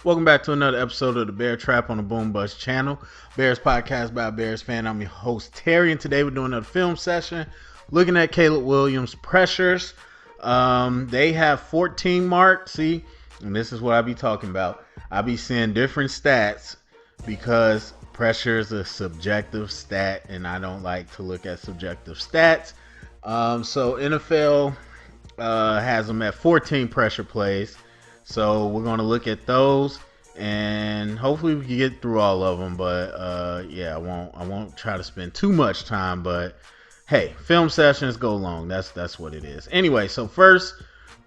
Welcome back to another episode of the Bear Trap on the Boom Bust channel. Bears podcast by a Bears fan. I'm your host Terry, and today we're doing another film session looking at Caleb Williams' pressures. They have 14 marked. See, and this is what I be talking about. I be seeing different stats because pressure is a subjective stat, and I don't like to look at subjective stats. So NFL has them at 14 pressure plays. So we're going to look at those, and hopefully we can get through all of them. But yeah, I won't try to spend too much time. But hey, film sessions go long. That's what it is. Anyway, so first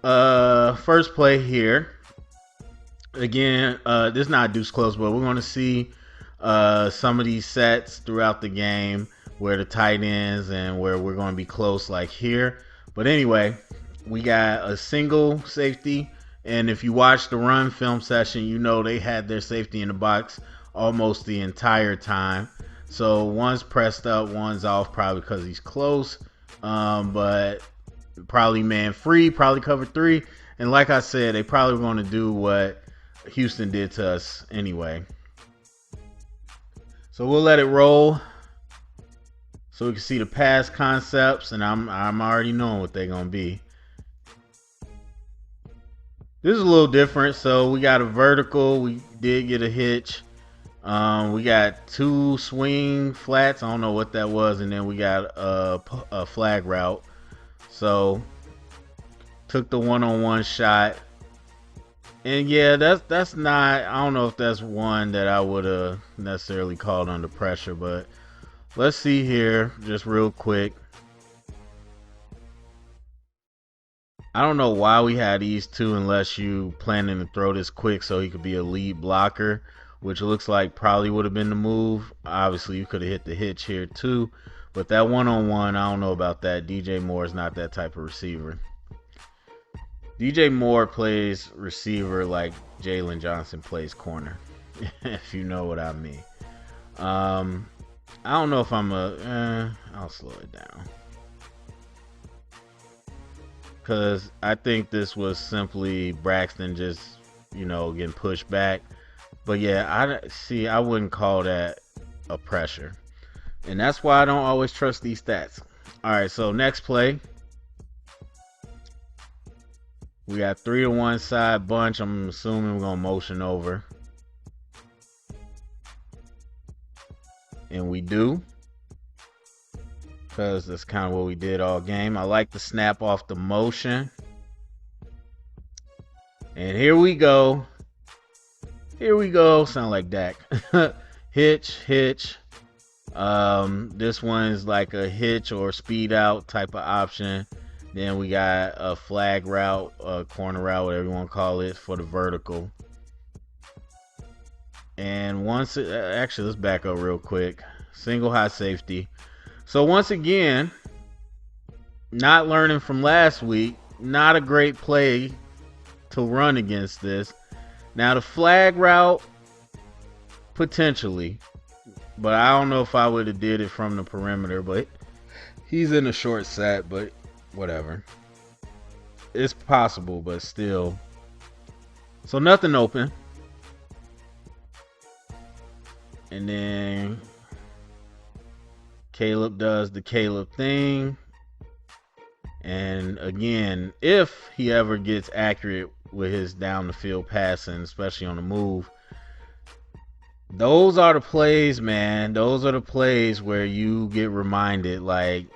play here. Again, this is not deuce close, but we're going to see some of these sets throughout the game where the tight ends and where we're going to be close, like here. But anyway, we got a single safety. And if you watch the run film session, you know they had their safety in the box almost the entire time. So one's pressed up, one's off, probably because he's close. But probably man free, probably cover three. And like I said, they probably going to do what Houston did to us anyway. So we'll let it roll so we can see the pass concepts. And I'm already knowing what they're going to be. This is a little different. So we got a vertical. We did get a hitch. We got two swing flats. I don't know what that was. And then we got a flag route. So took the one-on-one shot. And yeah, that's not, I don't know if that's one that I would have necessarily called under pressure. But let's see here just real quick. I don't know why we had these two unless you planning to throw this quick so he could be a lead blocker, which looks like probably would have been the move. Obviously, you could have hit the hitch here too. But that one-on-one, I don't know about that. DJ Moore is not that type of receiver. DJ Moore plays receiver like Jalen Johnson plays corner, if you know what I mean. I don't know if I'll slow it down. Because I think this was simply Braxton just, getting pushed back. But yeah, I wouldn't call that a pressure. And that's why I don't always trust these stats. All right, so next play. We got 3 to 1 side bunch. I'm assuming we're going to motion over. And we do. Because that's kind of what we did all game. I like the snap off the motion. And here we go. Here we go. Sound like Dak. Hitch. This one's like a hitch or speed out type of option. Then we got a flag route, a corner route, whatever you want to call it, for the vertical. And actually, let's back up real quick. Single high safety. So once again, not learning from last week, not a great play to run against this. Now the flag route, potentially, but I don't know if I would have did it from the perimeter, but he's in a short set, but whatever. It's possible, but still. So nothing open. And then Caleb does the Caleb thing. And again, if he ever gets accurate with his down the field passing, especially on the move, those are the plays, man. Those are the plays where you get reminded, like,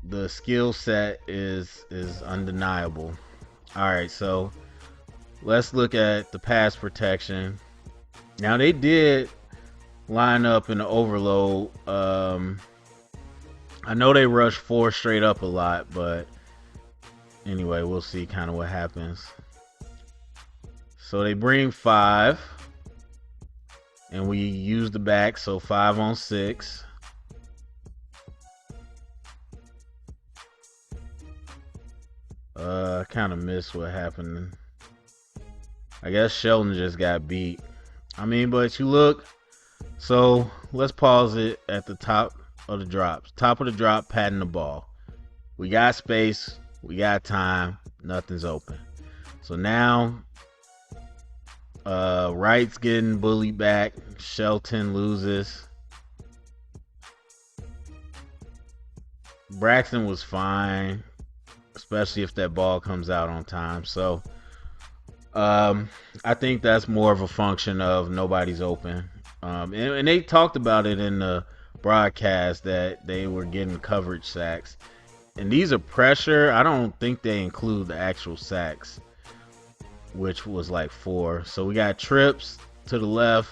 the skill set is undeniable. All right, so let's look at the pass protection. Now they did line up in the overload. I know they rushed 4 straight up a lot, but anyway, we'll see kind of what happens. So they bring 5, and we use the back, so 5 on 6. I kind of missed what happened. I guess Sheldon just got beat. I mean, but you look. So let's pause it at the top of the drops. Top of the drop, patting the ball. We got space. We got time. Nothing's open. So now Wright's getting bullied back. Shelton loses. Braxton was fine, especially if that ball comes out on time. So I think that's more of a function of nobody's open. And they talked about it in the broadcast that they were getting coverage sacks. And these are pressure. I don't think they include the actual sacks, which was like 4. So we got trips to the left,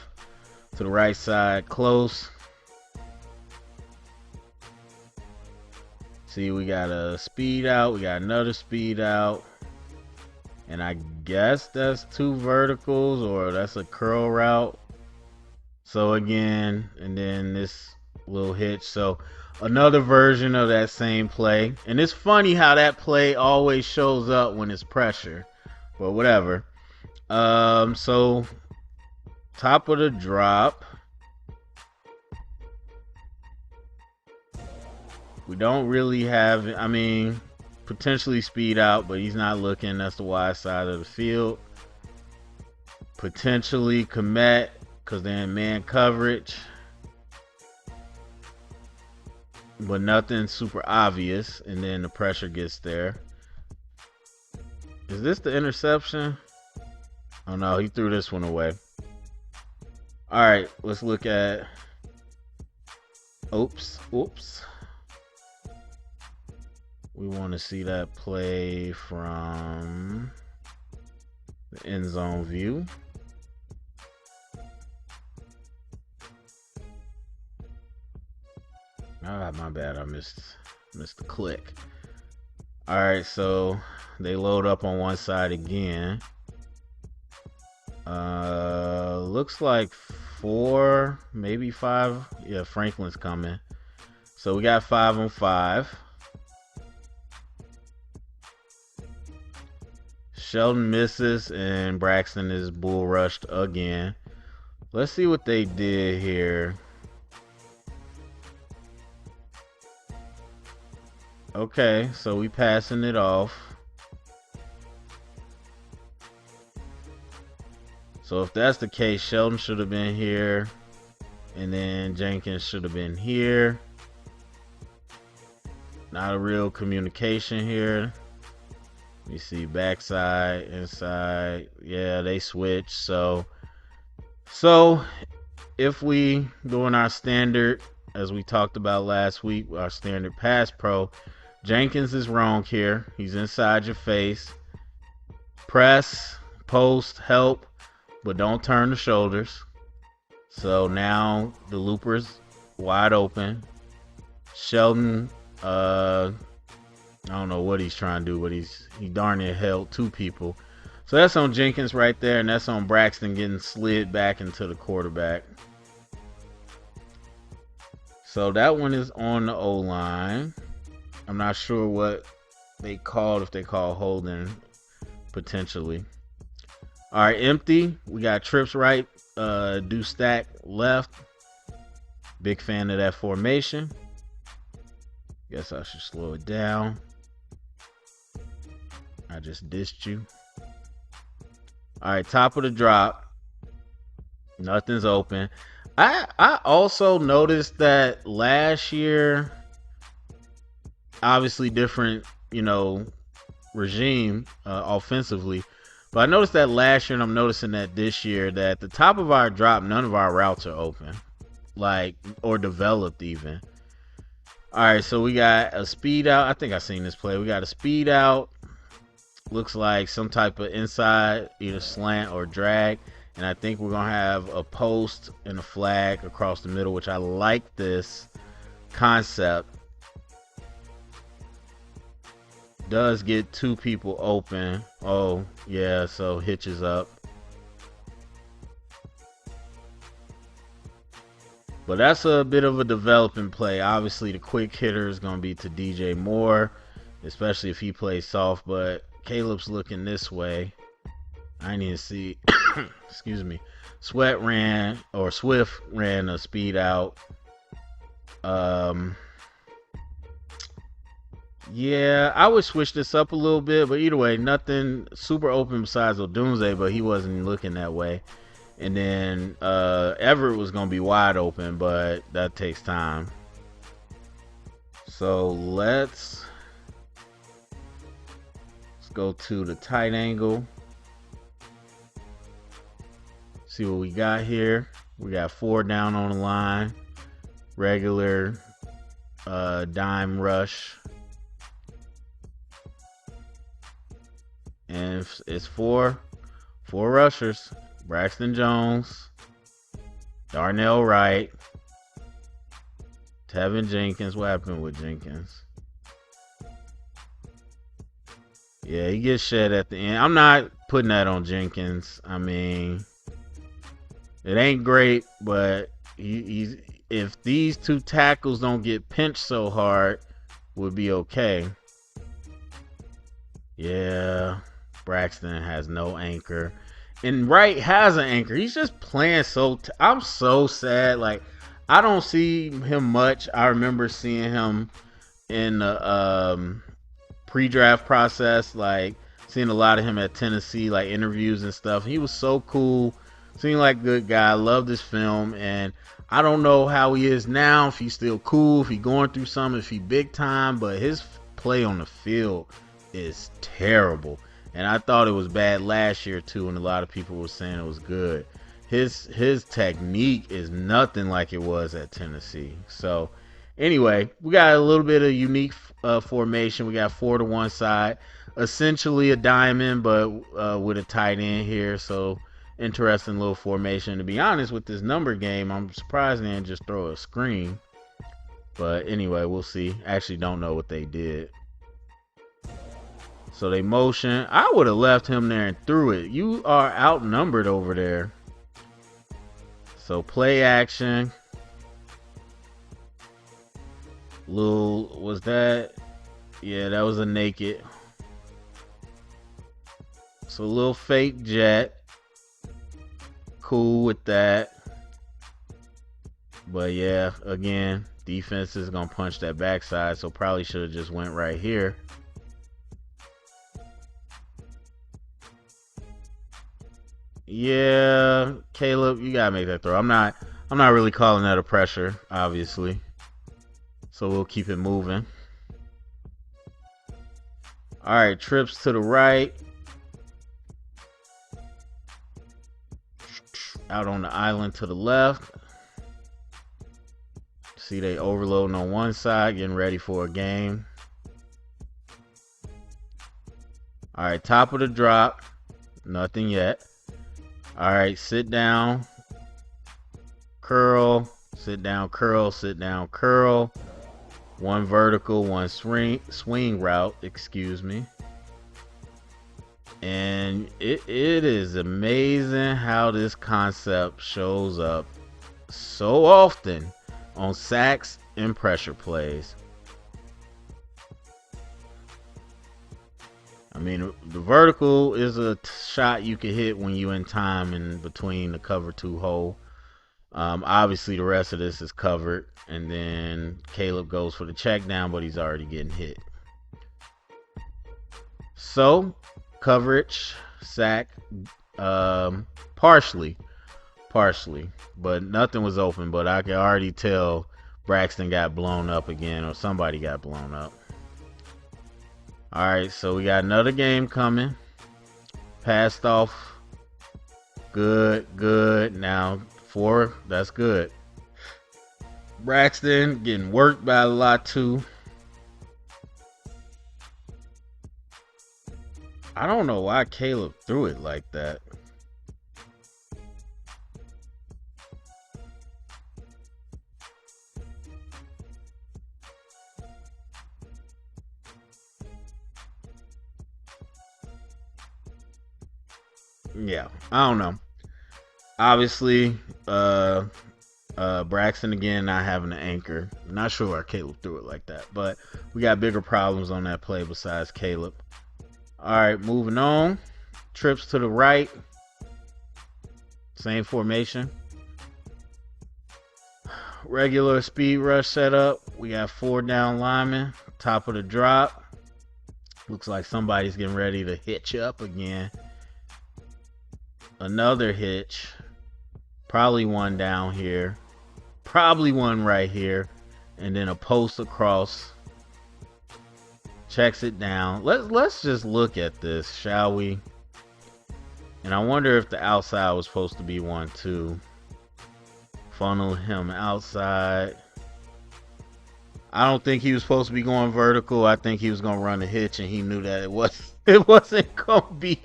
to the right side, close. See, we got a speed out. We got another speed out. And I guess that's 2 verticals, or that's a curl route. So again, and then this little hitch. So another version of that same play. And it's funny how that play always shows up when it's pressure. But whatever. So top of the drop. We don't really have, I mean, potentially speed out, but he's not looking. That's the wide side of the field. Potentially commit, because they're in man coverage. But nothing super obvious. And then the pressure gets there. Is this the interception? Oh no, he threw this one away. Alright, let's look at... Oops. We want to see that play from the end zone view. Ah, my bad. I missed the click. All right, so they load up on one side again. Looks like 4, maybe 5. Yeah, Franklin's coming. So we got 5 on 5. Sheldon misses and Braxton is bull rushed again. Let's see what they did here. Okay, so we passing it off. So if that's the case, Sheldon should have been here. And then Jenkins should have been here. Not a real communication here. You see backside, inside. Yeah, they switch. So if we doing our standard, as we talked about last week, our standard pass pro, Jenkins is wrong here. He's inside your face. Press, post, help, but don't turn the shoulders. So now the looper's wide open. Sheldon, I don't know what he's trying to do, but he darn near held 2 people. So that's on Jenkins right there, and that's on Braxton getting slid back into the quarterback. So that one is on the O-line. I'm not sure what they called, if they call holding, potentially. All right, empty. We got trips right, do stack left. Big fan of that formation. Guess I should slow it down. I just dissed you. All right, top of the drop. Nothing's open. I also noticed that last year, obviously different, regime offensively. But I noticed that last year, and I'm noticing that this year, that at the top of our drop, none of our routes are open. Or developed even. All right, so we got a speed out. I think I've seen this play. We got a speed out. Looks like some type of inside, either slant or drag. And I think we're going to have a post and a flag across the middle, which I like this concept. Does get 2 people open. Oh, yeah, so hitches up. But that's a bit of a developing play. Obviously, the quick hitter is going to be to DJ Moore, especially if he plays soft. But Caleb's looking this way. I didn't even see. Excuse me. Swift ran a speed out. Yeah, I would switch this up a little bit, but either way, nothing super open besides Odunze, but he wasn't looking that way. And then Everett was gonna be wide open, but that takes time. So let's go to the tight angle. See what we got here. We got 4 down on the line. Regular dime rush. And it's four rushers. Braxton Jones, Darnell Wright, Tevin Jenkins. What happened with Jenkins? Yeah, he gets shed at the end. I'm not putting that on Jenkins. I mean, it ain't great, but he's if these 2 tackles don't get pinched so hard, would be okay. Yeah, Braxton has no anchor. And Wright has an anchor. He's just playing so. I'm so sad. Like, I don't see him much. I remember seeing him in the pre-draft process, like seeing a lot of him at Tennessee, like interviews and stuff. He was so cool. Seemed like a good guy. Loved his film, and I don't know how he is now. If he's still cool, if he's going through something, if he big time, but his play on the field is terrible. And I thought it was bad last year too, and a lot of people were saying it was good. His technique is nothing like it was at Tennessee. So anyway, we got a little bit of unique formation. We got 4 to one side, essentially a diamond, but with a tight end here. So interesting little formation. To be honest, with this number game, I'm surprised they didn't just throw a screen. But anyway, we'll see. Actually, don't know what they did. So they motion. I would have left him there and threw it. You are outnumbered over there. So play action. Lil, was that? Yeah, that was a naked. So a little fake jet. Cool with that. But yeah, again, defense is going to punch that backside. So probably should have just went right here. Yeah, Caleb, you gotta make that throw. I'm not really calling that a pressure, obviously. So we'll keep it moving. All right, trips to the right. Out on the island to the left. See, they overloading on one side, getting ready for a game. All right, top of the drop. Nothing yet. All right, sit down. Curl. Sit down, curl, sit down, curl. One vertical, one swing route, excuse me. And it is amazing how this concept shows up so often on sacks and pressure plays. I mean, the vertical is a shot you can hit when you're in time in between the cover 2 hole. Obviously, the rest of this is covered. And then Caleb goes for the check down, but he's already getting hit. So, coverage, sack, partially. But nothing was open. But I can already tell Braxton got blown up again, or somebody got blown up. All right, so we got another game coming. Passed off. Good. Now 4, that's good. Braxton getting worked by a lot too. I don't know why Caleb threw it like that. Yeah, I don't know. Obviously, Braxton again not having an anchor. Not sure why Caleb threw it like that, but we got bigger problems on that play besides Caleb. All right, moving on. Trips to the right. Same formation. regular speed rush setup. We got 4 down linemen. Top of the drop. Looks like somebody's getting ready to hitch up again. Another hitch. Probably one down here. Probably one right here. And then a post across. Checks it down. Let's just look at this, shall we? And I wonder if the outside was supposed to be one too. Funnel him outside. I don't think he was supposed to be going vertical. I think he was gonna run a hitch, and he knew that it wasn't gonna be,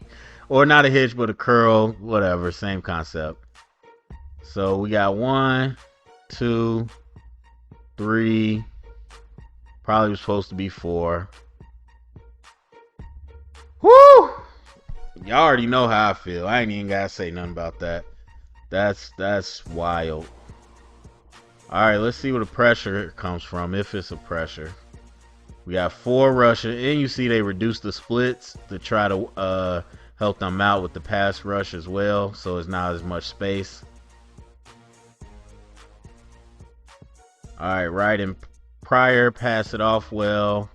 or not a hitch, but a curl, whatever, same concept. So we got 1, 2, 3. Probably was supposed to be 4. Woo! Y'all already know how I feel. I ain't even gotta say nothing about that. That's wild. Alright, let's see where the pressure comes from, if it's a pressure. We got 4 rushing, and you see they reduced the splits to try to help them out with the pass rush as well, so it's not as much space. Alright, right in Pryor, pass it off well.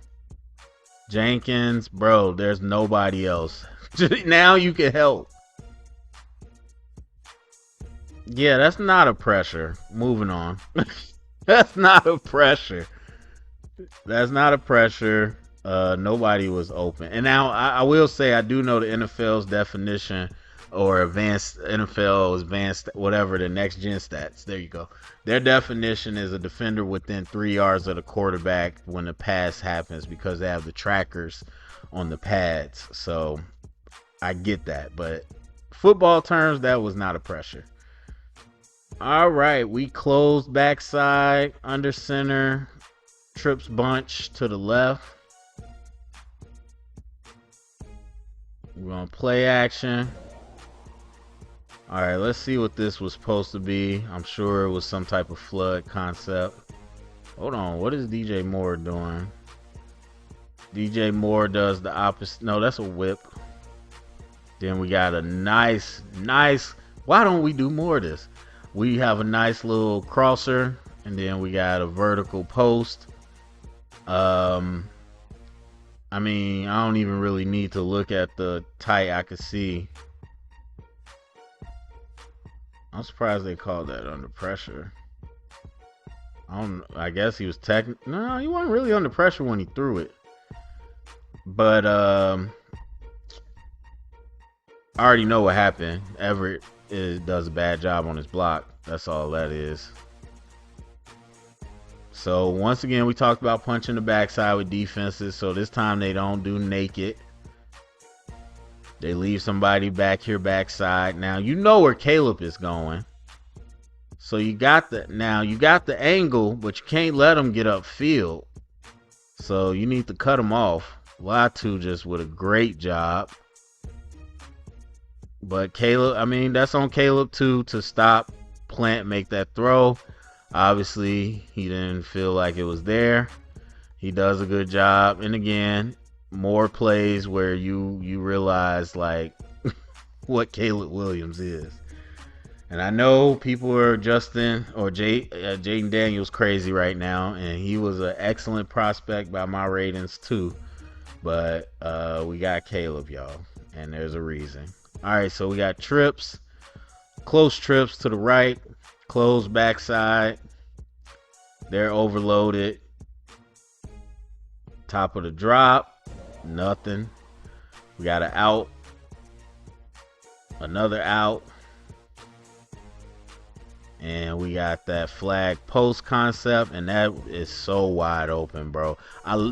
Jenkins, bro, there's nobody else. Now you can help. Yeah, that's not a pressure. Moving on. That's not a pressure. That's not a pressure. Nobody was open. And now I will say I do know the NFL's definition, or advanced NFL, advanced whatever, the next gen stats. There you go. Their definition is a defender within 3 yards of the quarterback when the pass happens, because they have the trackers on the pads. So I get that, but football terms, that was not a pressure. All right, we closed backside, under center, trips bunch to the left. We're gonna play action. All right, let's see what this was supposed to be. I'm sure it was some type of flood concept. Hold on, what is DJ Moore doing? DJ Moore does the opposite. No, that's a whip. Then we got a nice, why don't we do more of this? We have a nice little crosser, and then we got a vertical post. I mean, I don't even really need to look at the tight. I could see. I'm surprised they called that under pressure. I guess he was no, he wasn't really under pressure when he threw it. But I already know what happened. Everett does a bad job on his block. That's all that is. So once again, we talked about punching the backside with defenses. So this time they don't do naked. They leave somebody back here backside. Now you know where Caleb is going. So you got the angle, but you can't let him get upfield. So you need to cut him off. Latu just with a great job. But Caleb, I mean, that's on Caleb too, to stop Plant, make that throw. Obviously, he didn't feel like it was there. He does a good job. And again, more plays where you realize like what Caleb Williams is. And I know people are Jaden Daniels crazy right now, and he was an excellent prospect by my ratings too. But we got Caleb, y'all, and there's a reason. All right, so we got trips, close trips to the right, close backside. They're overloaded. Top of the drop, nothing. We got an out, another out, and we got that flag post concept, and that is so wide open, bro.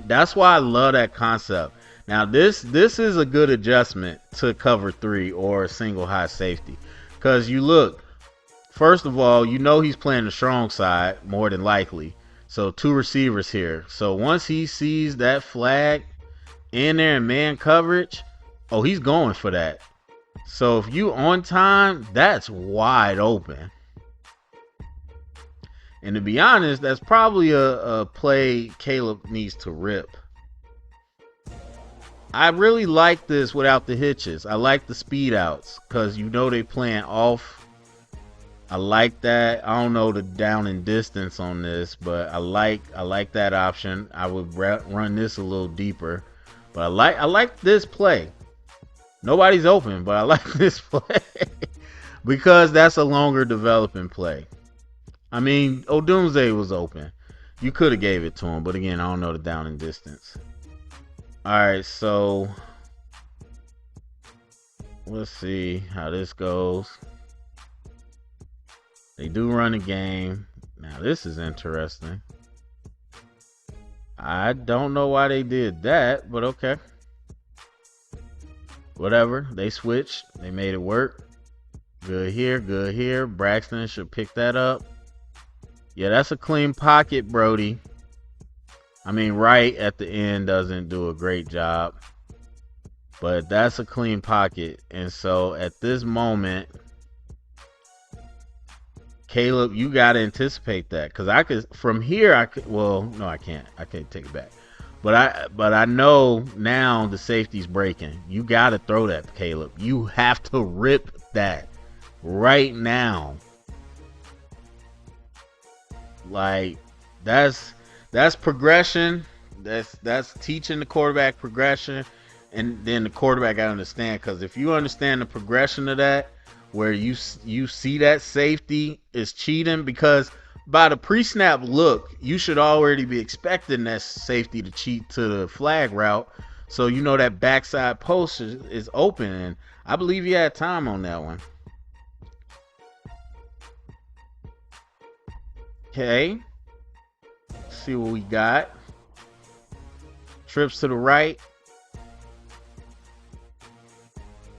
That's why I love that concept. Now this is a good adjustment to cover 3 or a single high safety, because you look, first of all, you know he's playing the strong side more than likely. So 2 receivers here. So once he sees that flag in there in man coverage, oh, he's going for that. So if you on time, that's wide open. And to be honest, that's probably a play Caleb needs to rip. I really like this without the hitches. I like the speed outs because you know they playing off I like that. I don't know the down and distance on this, but I like that option. I would run this a little deeper, but I like this play. Nobody's open, but I like this play because that's a longer developing play. I mean, Odunze was open. You could have gave it to him, but again, I don't know the down and distance. All right, so let's see how this goes. They do run a game. Now this is interesting. I don't know why they did that, but okay. Whatever. They switched. They made it work. Good here, good here. Braxton should pick that up. Yeah, that's a clean pocket, Brody. I mean, Wright at the end doesn't do a great job, but that's a clean pocket. And so at this moment, Caleb, you got to anticipate that, because I could from here. I could. Well, no, I can't. I can't take it back. But I know now the safety's breaking. You got to throw that, Caleb. You have to rip that right now. Like that's progression. That's teaching the quarterback progression, and then the quarterback got to understand, because if you understand the progression of that, where you see that safety is cheating, because by the pre-snap look, you should already be expecting that safety to cheat to the flag route, so you know that backside post is open, and I believe you had time on that one. Okay, let's see what we got. Trips to the right.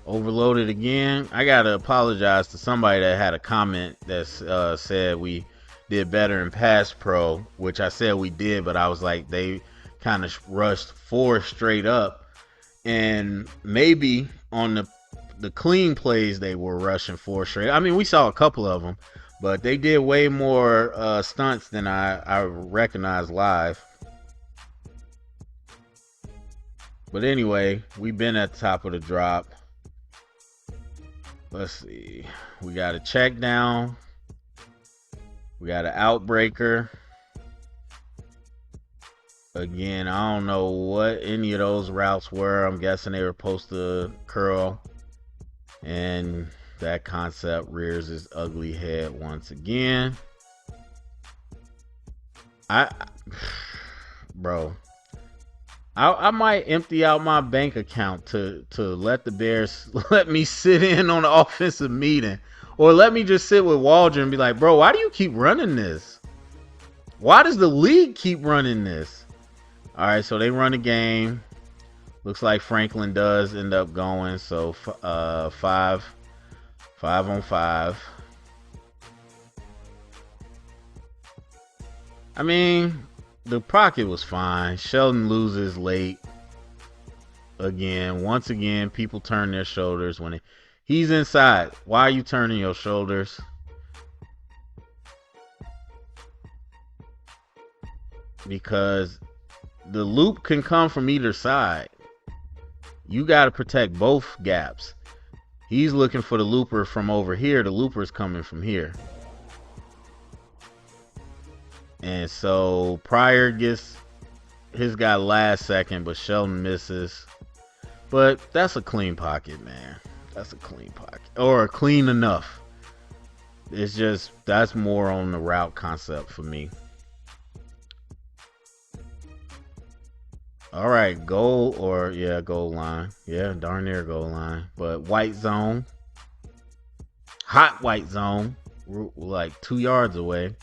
Overloaded again. I gotta apologize to somebody that had a comment that said we did better in pass pro, which I said we did, but I was like, they kind of rushed four straight up, and maybe on the clean plays they were rushing four straight. I mean, we saw a couple of them, but they did way more stunts than I recognized live. But anyway, we've been at the top of the drop. Let's see. We got a check down. We got an outbreaker. Again, I don't know what any of those routes were. I'm guessing they were supposed to curl. And that concept rears its ugly head once again. Bro. I might empty out my bank account to let the Bears let me sit in on the offensive meeting, or let me just sit with Waldron and be like, bro, why do you keep running this? Why does the league keep running this? All right, so they run a game. Looks like Franklin does end up going. So 5-on-5. I mean, the pocket was fine. Sheldon loses late. Once again, people turn their shoulders when he's inside. Why are you turning your shoulders? Because the loop can come from either side. You got to protect both gaps. He's looking for the looper from over here. The looper's coming from here. And so Pryor gets his guy last second, but Sheldon misses. But that's a clean pocket, man. That's a clean pocket. Or clean enough. It's just, that's more on the route concept for me. All right, goal line. Yeah, darn near goal line. But white zone. Hot white zone. Like 2 yards away.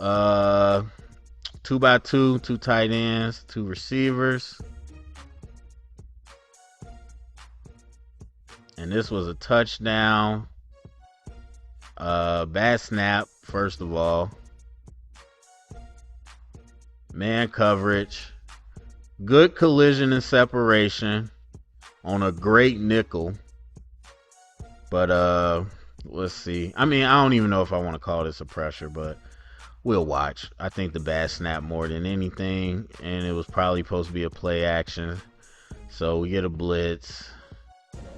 2x2, 2 tight ends, 2 receivers. And this was a touchdown. Bad snap, first of all. Man coverage. Good collision and separation on a great nickel. But let's see. I mean, I don't even know if I want to call this a pressure, but we'll watch. I think the bad snap more than anything, and it was probably supposed to be a play action. So we get a blitz.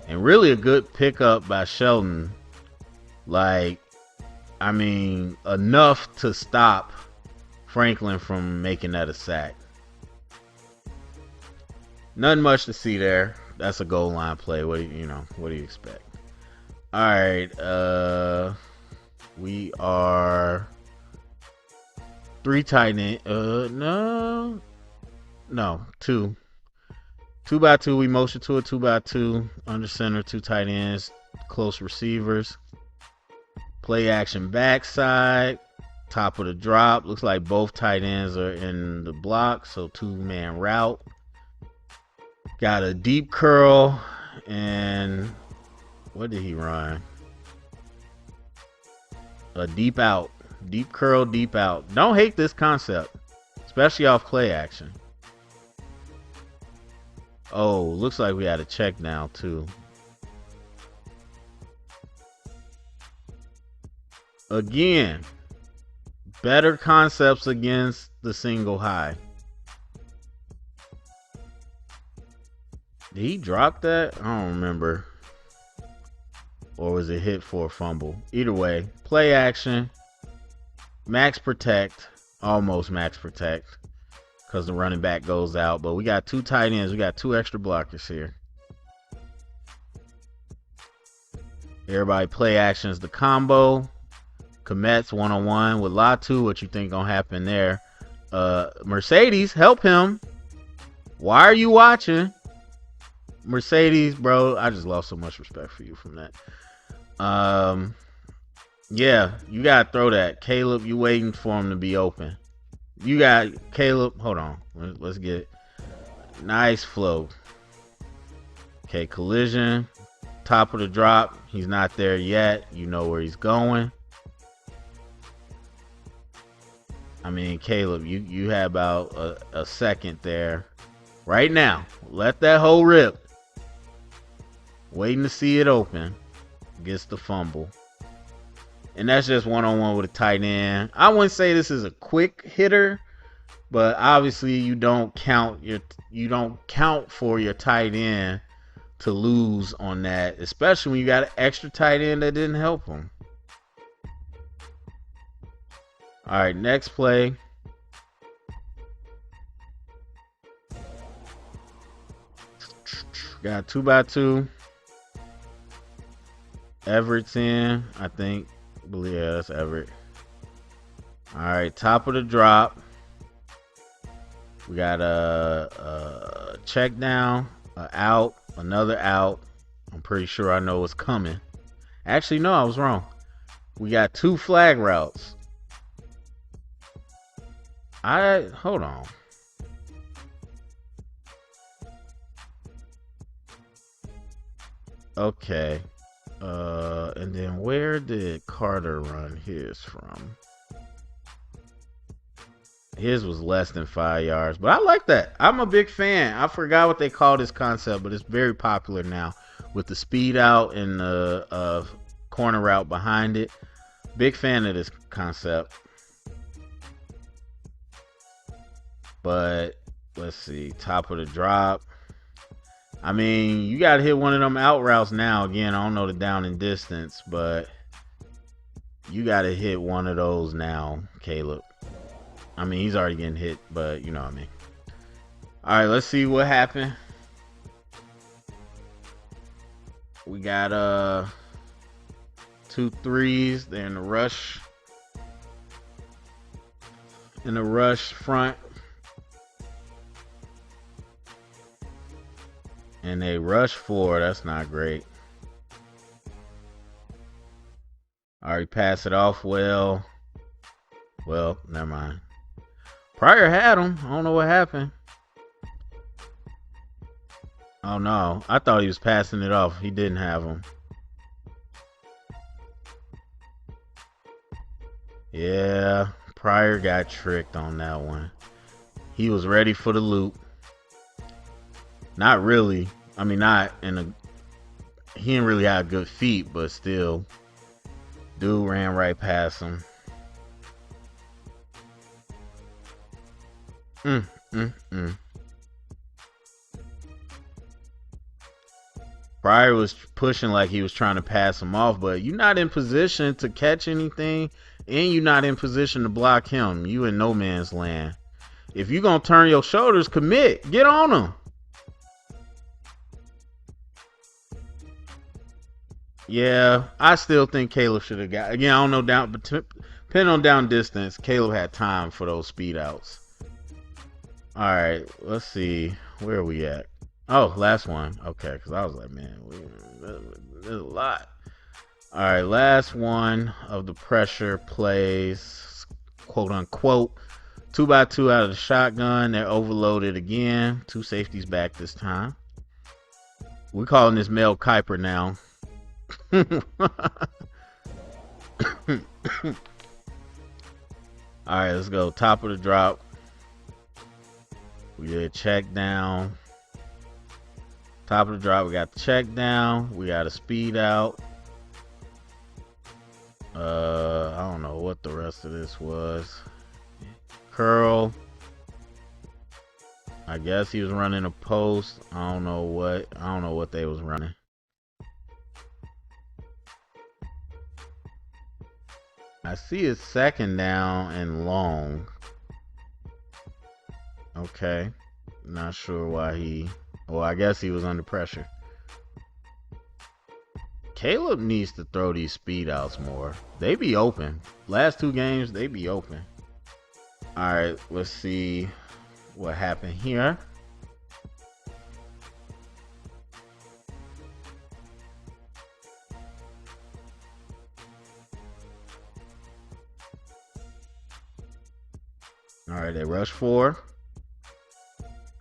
And really a good pickup by Sheldon Like, I mean, enough to stop Franklin from making that a sack. Nothing much to see there. That's a goal line play. What do you expect? All right, we are 3 tight end. No, 2. 2x2. We motion to a 2x2 under center. 2 tight ends, close receivers. Play action backside. Top of the drop. Looks like both tight ends are in the block, so 2-man route. Got a deep curl, and what did he run? A deep out. Deep curl, deep out. Don't hate this concept, especially off play action. Oh, looks like we had a check now too. Again, better concepts against the single high. Did he drop that? I don't remember. Or was it hit for a fumble? Either way, play action. Max protect. Almost max protect. Because the running back goes out. But we got 2 tight ends. We got 2 extra blockers here. Everybody play actions the combo. Komet's one-on-one with Latu. What you think gonna happen there? Mercedes, help him. Why are you watching? Mercedes, bro, I just lost so much respect for you from that. Yeah, you gotta throw that. Caleb, you waiting for him to be open. You got Caleb. Hold on. Let's get it. Nice flow. Okay, collision. Top of the drop. He's not there yet. You know where he's going. I mean, Caleb, you had about a second there. Right now. Let that hole rip. Waiting to see it open. Gets the fumble. And that's just one-on-one with a tight end. I wouldn't say this is a quick hitter, but obviously you don't count for your tight end to lose on that, especially when you got an extra tight end that didn't help him. All right, next play. Got 2x2. Everett's in, I think. Yeah, that's Everett. All right, top of the drop. We got a check down, a out, another out. I'm pretty sure I know what's coming. Actually, no, I was wrong. We got 2 flag routes. Hold on. Okay. And then where did Carter run his from? His was less than 5 yards, but I like that. I'm a big fan. I forgot what they call this concept, but it's very popular now with the speed out and the corner route behind it. Big fan of this concept. But let's see, top of the drop. I mean, you got to hit one of them out routes now. Again, I don't know the down and distance, but you got to hit one of those now, Caleb. I mean, he's already getting hit, but you know what I mean. All right, let's see what happened. We got 2 threes. They're in the rush. In the rush front. And they rush 4. That's not great. Already pass it off well. Well, never mind. Pryor had him. I don't know what happened. Oh no. I thought he was passing it off. He didn't have him. Yeah. Pryor got tricked on that one. He was ready for the loop. Not really. I mean, not in a. He didn't really have good feet, but still. Dude ran right past him. Pryor was pushing like he was trying to pass him off, but you're not in position to catch anything, and you're not in position to block him. You in no man's land. If you're going to turn your shoulders, commit. Get on him. Yeah, I still think Caleb should have got. Again, I don't know down, but depending on down distance, Caleb had time for those speed outs. All right, let's see. Where are we at? Oh, last one. Okay, because I was like, man, there's a lot. All right, last one of the pressure plays, quote unquote. 2x2 out of the shotgun. They're overloaded again. Two safeties back this time. We're calling this Mel Kiper now. All right, let's go. Top of the drop. We did check down. Top of the drop, we got the check down. We got a speed out. I don't know what the rest of this was. Curl. I guess he was running a post. I don't know what they was running. I see it's second down and long. Okay. Not sure why well, I guess he was under pressure. Caleb needs to throw these speed outs more. They be open. Last two games, they be open. All right, let's see what happened here. All right, they rush 4.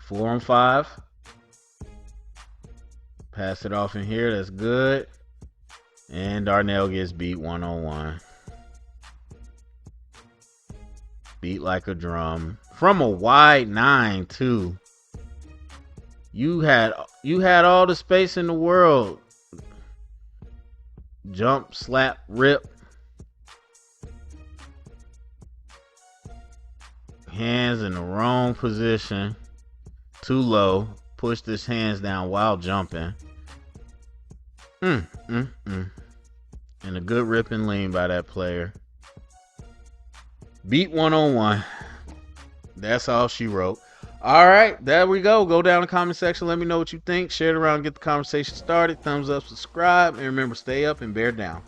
4 on 5. Pass it off in here. That's good. And Darnell gets beat 1-on-1. Beat like a drum. From a wide 9, too. You had all the space in the world. Jump, slap, rip. Hands in the wrong position. Too low. Pushed his hands down while jumping. And a good rip and lean by that player. Beat 1-on-1. That's all she wrote. All right, there we go. Go down in the comment section. Let me know what you think. Share it around. Get the conversation started. Thumbs up, subscribe. And remember, stay up and bear down.